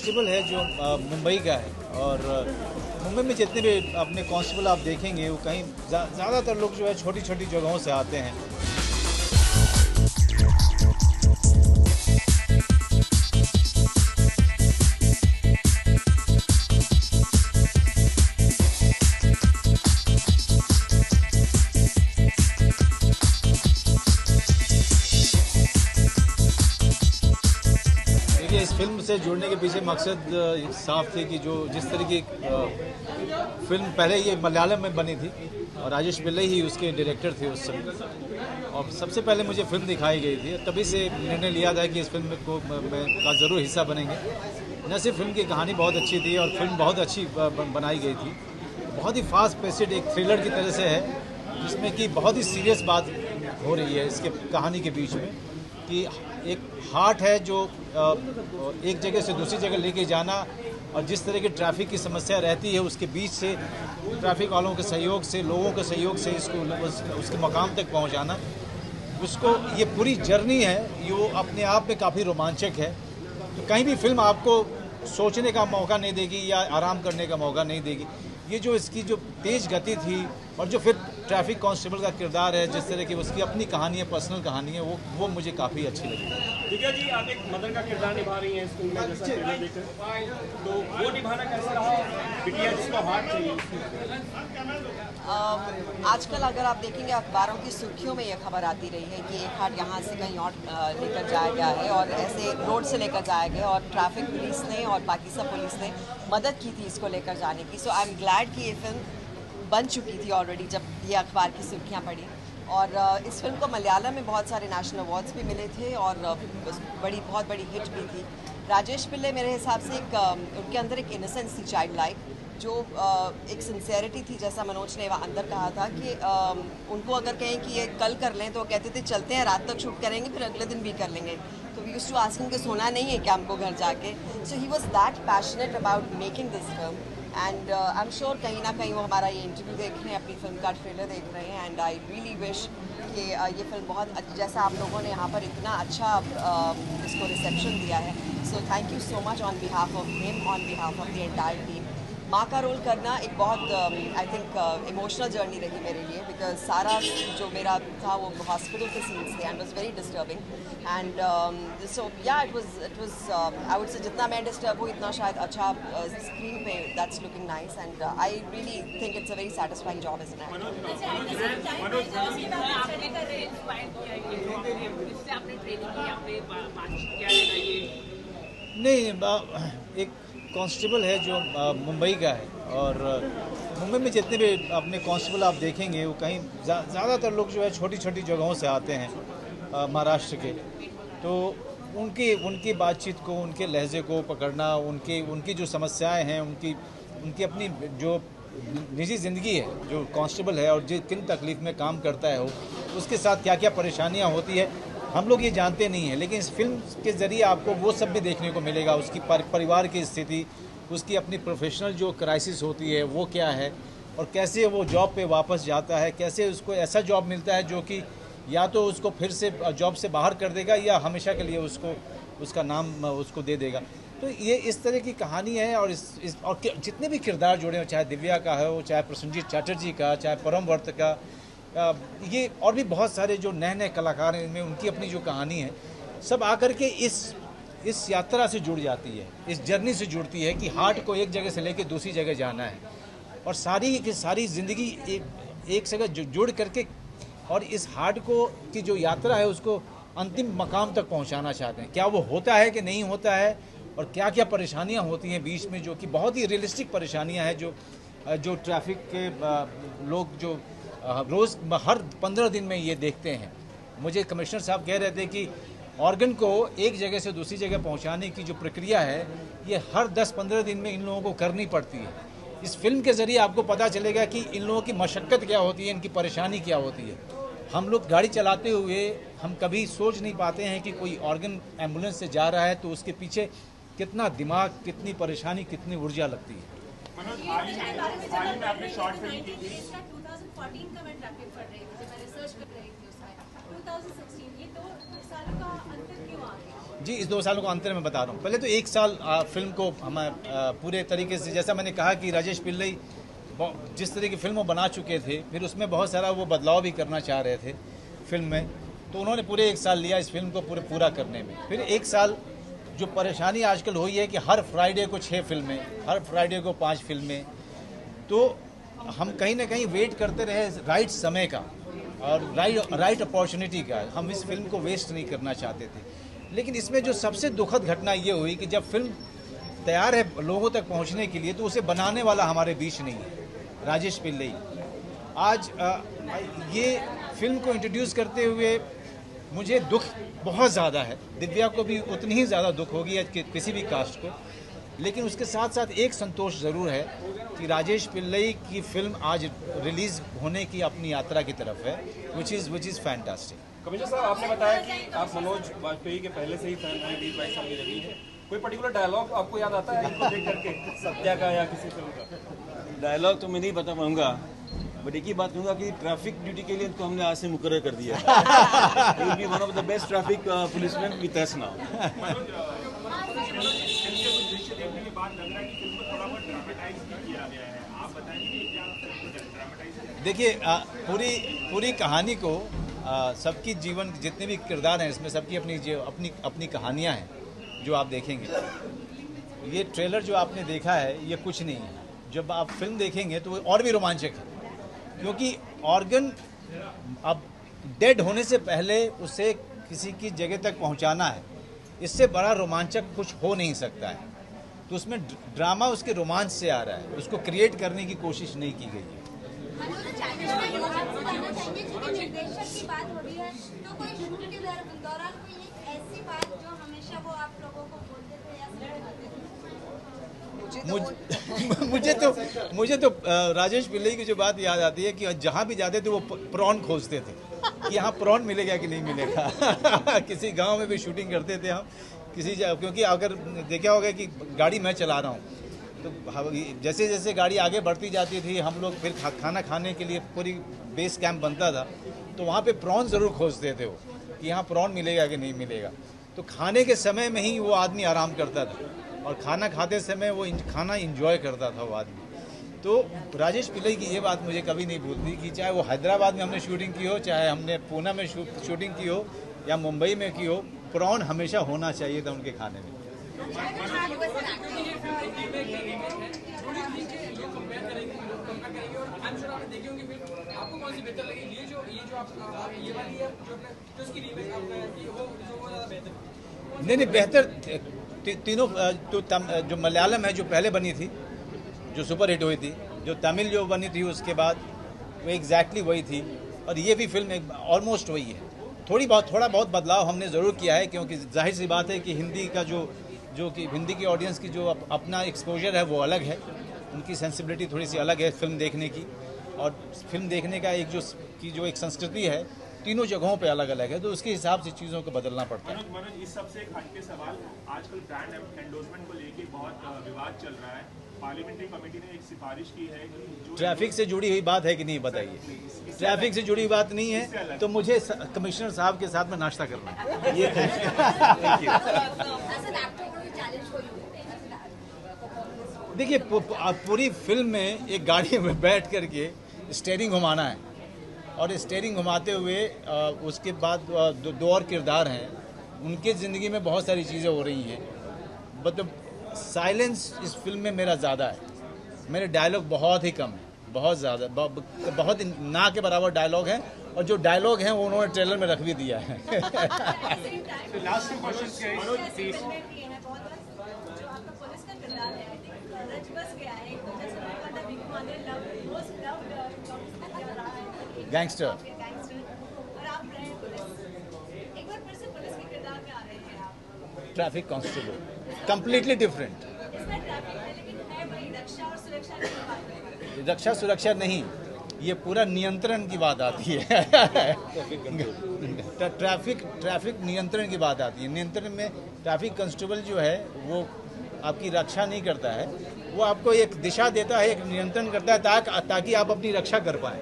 Constable है जो मुंबई का है और मुंबई में जितने भी अपने कांस्टेबल आप देखेंगे वो कहीं ज़्यादातर लोग जो है छोटी छोटी जगहों से आते हैं। इस फिल्म से जुड़ने के पीछे मकसद साफ थे कि जो जिस तरह की फिल्म पहले ये मलयालम में बनी थी और राजेश पिल्लई ही उसके डायरेक्टर थे उस समय, और सबसे पहले मुझे फिल्म दिखाई गई थी। तभी से निर्णय लिया था कि इस फिल्म को मैं का ज़रूर हिस्सा बनेंगे। न सिर्फ फिल्म की कहानी बहुत अच्छी थी और फिल्म बहुत अच्छी बनाई गई थी, बहुत ही फास्ट पेस्ड एक थ्रिलर की तरह से है जिसमें कि बहुत ही सीरियस बात हो रही है इसके कहानी के बीच में कि एक हार्ट है जो एक जगह से दूसरी जगह लेके जाना और जिस तरह की ट्रैफिक की समस्या रहती है उसके बीच से ट्रैफिक वालों के सहयोग से, लोगों के सहयोग से इसको उसके मकाम तक पहुंचाना, उसको ये पूरी जर्नी है। ये अपने आप में काफ़ी रोमांचक है। तो कहीं भी फिल्म आपको सोचने का मौका नहीं देगी या आराम करने का मौका नहीं देगी। ये जो इसकी जो तेज़ गति थी और जो फिर ट्रैफिक कांस्टेबल का किरदार है, जिस तरह की उसकी अपनी कहानी है, पर्सनल कहानी है, वो मुझे काफ़ी अच्छी लगी। दिव्या जी, आप एक मदर का किरदार निभा रही हैं इस फिल्म में, जैसा ट्रेलर देखकर, तो वो निभाना कैसा रहा? बिटिया जिसको हार्ट चाहिए। आजकल अगर आप देखेंगे अखबारों की सुर्खियों में ये खबर आती रही है कि एक हार्ट यहाँ से कहीं और लेकर जाया गया है और ऐसे रोड से लेकर जाया गया और ट्रैफिक पुलिस ने और पाकिस्तान पुलिस ने मदद की थी इसको लेकर जाने की। सो आई एम ग्लैड कि ये फिल्म बन चुकी थी ऑलरेडी जब ये अखबार की सुर्खियाँ पड़ी। और इस फिल्म को मलयालम में बहुत सारे नेशनल अवार्ड्स भी मिले थे और बहुत बड़ी हिट भी थी। राजेश पिल्ले मेरे हिसाब से उनके अंदर एक इनोसेंस थी, चाइल्ड लाइक, जो एक सिंसेरिटी थी, जैसा मनोज ने अंदर कहा था कि उनको अगर कहें कि ये कल कर लें तो कहते थे चलते हैं, रात तक शूट करेंगे, फिर अगले दिन भी कर लेंगे। तो we used to ask him कि सोना नहीं है क्या हमको घर जाके। So he was that passionate about making this film and I am sure कहीं ना कहीं वो हमारा ये इंटरव्यू देख रहे हैं, अपनी फिल्म का ट्रेलर देख रहे हैं एंड आई रियली विश कि ये फिल्म बहुत जैसा आप लोगों ने यहाँ पर इतना अच्छा इसको रिसेप्शन दिया है। So thank you so much on behalf of him, on behalf of the entire team. माँ का रोल करना एक बहुत आई थिंक इमोशनल जर्नी रही मेरे लिए, बिकॉज सारा जो मेरा था वो हॉस्पिटल के सीन्स थे and was very disturbing and so या it was I would say जितना मैं डिस्टर्ब हूँ इतना शायद अच्छा स्क्रीन पे that's looking nice and I really think it's a very satisfying job as an नहीं, एक कांस्टेबल है जो मुंबई का है और मुंबई में जितने भी अपने कांस्टेबल आप देखेंगे वो कहीं ज़्यादातर लोग जो है छोटी छोटी जगहों से आते हैं महाराष्ट्र के। तो उनकी बातचीत को, उनके लहजे को पकड़ना, उनकी जो समस्याएं हैं, उनकी अपनी जो निजी ज़िंदगी है जो कांस्टेबल है और किन तकलीफ़ में काम करता है वो, उसके साथ क्या क्या परेशानियाँ होती है हम लोग ये जानते नहीं हैं। लेकिन इस फिल्म के ज़रिए आपको वो सब भी देखने को मिलेगा, उसकी परिवार की स्थिति, उसकी अपनी प्रोफेशनल जो क्राइसिस होती है वो क्या है और कैसे वो जॉब पे वापस जाता है, कैसे उसको ऐसा जॉब मिलता है जो कि या तो उसको फिर से जॉब से बाहर कर देगा या हमेशा के लिए उसका नाम उसको दे देगा। तो ये इस तरह की कहानी है और और जितने भी किरदार जुड़े हो, चाहे दिव्या का हो, चाहे प्रसन्नजीत चटर्जी का, चाहे परमवर्त का, ये और भी बहुत सारे जो नए नए कलाकार हैं, इनमें उनकी अपनी जो कहानी है, सब आकर के इस यात्रा से जुड़ जाती है, इस जर्नी से जुड़ती है कि हार्ट को एक जगह से लेकर दूसरी जगह जाना है और सारी की सारी ज़िंदगी एक जगह जुड़ करके और इस हार्ट को की जो यात्रा है उसको अंतिम मकाम तक पहुंचाना चाहते हैं। क्या वो होता है कि नहीं होता है और क्या क्या परेशानियां होती हैं बीच में, जो कि बहुत ही रियलिस्टिक परेशानियां हैं जो ट्रैफिक के लोग जो रोज़ हर 15 दिन में ये देखते हैं। मुझे कमिश्नर साहब कह रहे थे कि ऑर्गन को एक जगह से दूसरी जगह पहुंचाने की जो प्रक्रिया है ये हर 10-15 दिन में इन लोगों को करनी पड़ती है। इस फिल्म के ज़रिए आपको पता चलेगा कि इन लोगों की मशक्क़त क्या होती है, इनकी परेशानी क्या होती है। हम लोग गाड़ी चलाते हुए हम कभी सोच नहीं पाते हैं कि कोई ऑर्गन एम्बुलेंस से जा रहा है तो उसके पीछे कितना दिमाग, कितनी परेशानी, कितनी ऊर्जा लगती है। मनोज, हाल ही में आपने शॉर्ट फिल्म की थी। 2014 का मैं ट्रैफिक पढ़ रही थी, मैं रिसर्च कर रही थी उस टाइम। 2016, ये 2 सालों का अंतर क्यों आ गया? जी, इस 2 सालों का अंतर मैं बता रहा हूँ। पहले तो 1 साल फिल्म को हम पूरे तरीके से, जैसा मैंने कहा कि राजेश पिल्लई जिस तरह की फिल्म वो बना चुके थे, फिर उसमें बहुत सारा वो बदलाव भी करना चाह रहे थे फिल्म में, तो उन्होंने पूरे 1 साल लिया इस फिल्म को पूरा करने में। फिर 1 साल जो परेशानी आजकल हुई है कि हर फ्राइडे को 6 फिल्में, हर फ्राइडे को 5 फिल्में, तो हम कहीं ना कहीं वेट करते रहे राइट समय का और राइट अपॉर्चुनिटी का। हम इस फिल्म को वेस्ट नहीं करना चाहते थे। लेकिन इसमें जो सबसे दुखद घटना ये हुई कि जब फिल्म तैयार है लोगों तक पहुंचने के लिए, तो उसे बनाने वाला हमारे बीच नहीं है, राजेश पिल्लई। आज ये फिल्म को इंट्रोड्यूस करते हुए मुझे दुख बहुत ज़्यादा है, दिव्या को भी उतनी ही ज़्यादा दुख होगी कि किसी भी कास्ट को। लेकिन उसके साथ साथ एक संतोष ज़रूर है कि राजेश पिल्लई की फिल्म आज रिलीज़ होने की अपनी यात्रा की तरफ है, विच इज़ फैंटास्टिक। कमिश्नर साहब, आपने बताया कि आप मनोज वाजपेयी के पहले से ही फैन हैं, 20-22 साल की रही है। कोई पर्टिकुलर डायलॉग आपको याद आता है इनको देख करके, सत्या का या किसी फिल्म का? डायलॉग तो मैं नहीं बता पाऊंगा, बट एक ही बात कहूँगा कि ट्रैफिक ड्यूटी के लिए तो हमने आज से मुकर्रर कर दिया है। He will be one of the best traffic policemen with us now. देखिए, पूरी कहानी को सबकी जीवन जितने भी किरदार हैं इसमें, सबकी अपनी कहानियां हैं जो आप देखेंगे। ये ट्रेलर जो आपने देखा है ये कुछ नहीं है, जब आप फिल्म देखेंगे तो वो और भी रोमांचक है, क्योंकि ऑर्गन अब डेड होने से पहले उसे किसी की जगह तक पहुंचाना है। इससे बड़ा रोमांचक कुछ हो नहीं सकता है। तो उसमें ड्रामा उसके रोमांच से आ रहा है, उसको क्रिएट करने की कोशिश नहीं की गई है। निर्देशक की बात हो रही है, तो कोई शूट के दौरान कोई ऐसी बात जो हमेशा वो आप लोगों को बोलते थे या समझाते थे? मुझे तो राजेश पिल्लई की जो बात याद आती है कि जहाँ भी जाते थे वो प्रॉन खोजते थे कि यहाँ प्रॉन मिलेगा कि नहीं मिलेगा। किसी गांव में भी शूटिंग करते थे हम क्योंकि अगर देखा होगा कि गाड़ी मैं चला रहा हूँ, तो जैसे जैसे गाड़ी आगे बढ़ती जाती थी हम लोग फिर खाना खाने के लिए पूरी बेस कैंप बनता था, तो वहाँ पे प्रॉन ज़रूर खोजते थे वो कि यहाँ प्रॉन मिलेगा कि नहीं मिलेगा। तो खाने के समय में ही वो आदमी आराम करता था और खाना खाते समय वो खाना इंजॉय करता था वो आदमी। तो राजेश पिल्लई की ये बात मुझे कभी नहीं भूलती कि चाहे वो हैदराबाद में हमने शूटिंग की हो, चाहे हमने पूना में शूटिंग की हो या मुंबई में की हो, प्रॉन हमेशा होना चाहिए था उनके खाने में। नहीं, बेहतर तीनों जो मलयालम है जो पहले बनी थी, जो सुपर हिट हुई थी, जो तमिल जो बनी थी उसके बाद, वो एग्जैक्टली वही थी, और ये भी फिल्म ऑलमोस्ट वही है। थोड़ा बहुत बदलाव हमने ज़रूर किया है, क्योंकि जाहिर सी बात है कि हिंदी का जो कि हिंदी की ऑडियंस की जो अपना एक्सपोजर है वो अलग है, उनकी सेंसिबिलिटी थोड़ी सी अलग है फिल्म देखने की, और फिल्म देखने का जो एक संस्कृति है तीनों जगहों पे अलग अलग है, तो उसके हिसाब से चीज़ों को बदलना पड़ता है। मनोज, इस सबसे एक हटके सवाल, आजकल ब्रांड एंडोर्समेंट को लेके बहुत विवाद चल रहा है। पार्लियामेंट्री कमेटी ने एक सिफारिश की है कि जो ट्रैफिक से जुड़ी हुई बात है कि नहीं बताइए? ट्रैफिक से जुड़ी बात नहीं है तो मुझे कमिश्नर साहब के साथ में नाश्ता करना है। ये देखिए, पूरी फिल्म में एक गाड़ी में बैठ करके स्टीयरिंग घुमाना है, और स्टीयरिंग घुमाते हुए उसके बाद दो और किरदार हैं, उनके ज़िंदगी में बहुत सारी चीज़ें हो रही हैं। मतलब साइलेंस इस फिल्म में मेरा ज़्यादा है, मेरे डायलॉग बहुत ही कम है, बहुत ज़्यादा, बहुत ना के बराबर डायलॉग हैं, और जो डायलॉग हैं वो उन्होंने ट्रेलर में रख भी दिया है। Gangster, traffic constable, completely different. रक्षा सुरक्षा नहीं, ये पूरा नियंत्रण की बात आती है। ट्रैफिक नियंत्रण की बात आती है। नियंत्रण में ट्रैफिक कांस्टेबल जो है वो आपकी रक्षा नहीं करता है, वो आपको एक दिशा देता है, एक नियंत्रण करता है ताकि आप अपनी रक्षा कर पाएँ।